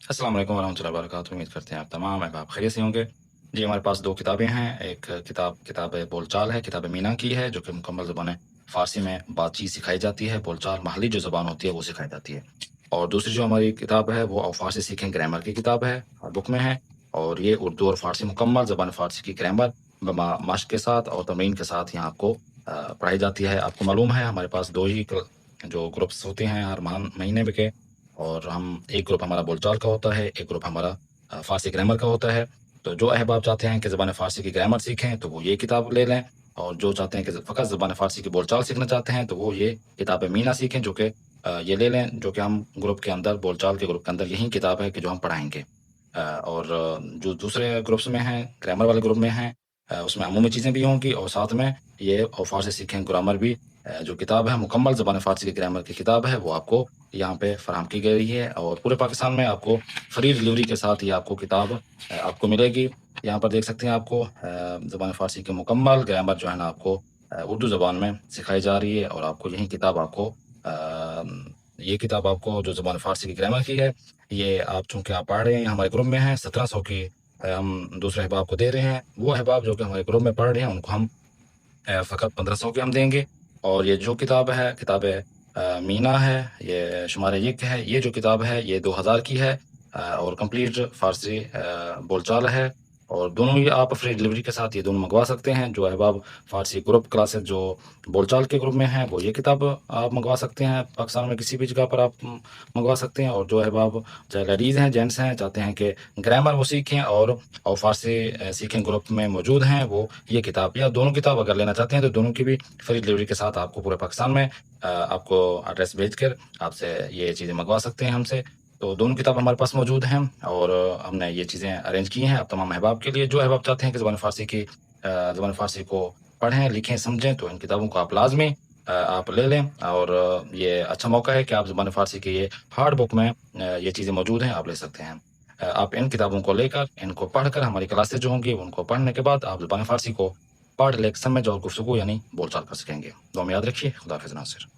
अस्सलाम वालेकुम वरहमतुल्लाहि वबरकातुहू। उम्मीद करते हैं आप तमाम अहबाब खैरियत से होंगे। जी, हमारे पास 2 किताबें हैं। एक किताब बोलचाल है, किताब मीना की है, जो कि मुकम्मल ज़ुबान फ़ारसी में बातचीत सिखाई जाती है, बोलचाल महली जो ज़ुबान होती है, वो सिखाई जाती है। और दूसरी जो हमारी किताब है, वो फ़ारसी सीखें ग्रामर की किताब है, हर बुक में है। और ये उर्दू और फ़ारसी मुकम्मल ज़ुबान फ़ारसी की ग्रामर मश्क के साथ और तमरीन के साथ यहाँ आपको पढ़ाई जाती है। आपको मालूम है, हमारे पास 2 ही जो ग्रुप्स होते हैं हर महीने में के। और हम एक ग्रुप हमारा बोलचाल का होता है, एक ग्रुप हमारा फ़ारसी ग्रामर का होता है। तो जो अहबाब चाहते हैं कि ज़बान फ़ारसी की ग्रामर सीखें, तो वो ये किताब ले लें। और जो चाहते हैं कि फ़क़त ज़बान फ़ारसी की बोलचाल सीखना चाहते हैं, तो वो ये किताब मीना सीखें, जो कि ये ले लें, जो कि हम ग्रुप के अंदर, बोलचाल के ग्रुप के अंदर यही किताब है कि जो हम पढ़ाएँगे। और जो दूसरे ग्रुप्स में हैं, ग्रामर वाले ग्रुप में हैं, उसमें अमूमी चीज़ें भी होंगी और साथ में ये फ़ारसी सीखें ग्रामर भी जो किताब है, मुकम्मल ज़बान फ़ारसी की ग्रामर की किताब है, वो आपको यहाँ पे फ़राहम की गई है। और पूरे पाकिस्तान में आपको फ्री डिलीवरी के साथ ये आपको किताब आपको मिलेगी। यहाँ पर देख सकते हैं आपको ज़बान फ़ारसी की मुकम्मल ग्रामर जो है ना आपको उर्दू ज़बान में सिखाई जा रही है। और आपको यही किताब आपको ये किताब आपको जो ज़बान फ़ारसी की ग्रामर की है, ये आप चूँकि आप पढ़ रहे हैं, हमारे ग्रुप में हैं, 1700 की हम दूसरे अहबाब को दे रहे हैं। वो अहबाब जो कि हमारे ग्रुप में पढ़ रहे हैं, उनको हम फ़क़त 1500 के हम देंगे। और ये जो किताब है, किताब मीना है, ये शुमार-1 है। ये जो किताब है, ये 2000 की है और कंप्लीट फ़ारसी बोलचाल है। और दोनों ही आप फ्री डिलीवरी के साथ ये दोनों मँगवा सकते हैं। जो अहबाब फ़ारसी ग्रुप क्लासेस जो बोलचाल के ग्रुप में हैं, वो ये किताब आप मँगवा सकते हैं। पाकिस्तान में किसी भी जगह पर आप मँगवा सकते हैं। और जो अहबाब चाहे लेडीज़ हैं, जेंट्स हैं, चाहते हैं कि ग्रामर वो सीखें और फ़ारसी सीखें ग्रुप में मौजूद हैं, वो ये किताब या दोनों किताब अगर लेना चाहते हैं, तो दोनों की भी फ्री डिलीवरी के साथ आपको पूरे पाकिस्तान में आपको एड्रेस भेजकर आपसे ये चीज़ें मँगवा सकते हैं हमसे। तो दोनों किताब हमारे पास मौजूद हैं और हमने ये चीज़ें अरेंज की हैं अब तमाम अहबाब के लिए। जो अहबाब चाहते हैं कि ज़बान फ़ारसी को पढ़ें, लिखें, समझें, तो इन किताबों को आप लाज़मी आप ले लें। और ये अच्छा मौका है कि आप ज़बान फ़ारसी की ये हार्ड बुक में ये चीज़ें मौजूद हैं, आप ले सकते हैं। आप इन किताबों को लेकर, इनको पढ़कर हमारी क्लासेस जो होंगी, उनको पढ़ने के बाद आप ज़बान फ़ारसी को पढ़, लेख, समझ और गुफ्तगू यानी बोलचाल कर सकेंगे। दुआ में याद रखिए। खुदा हाफ़िज़ नासिर।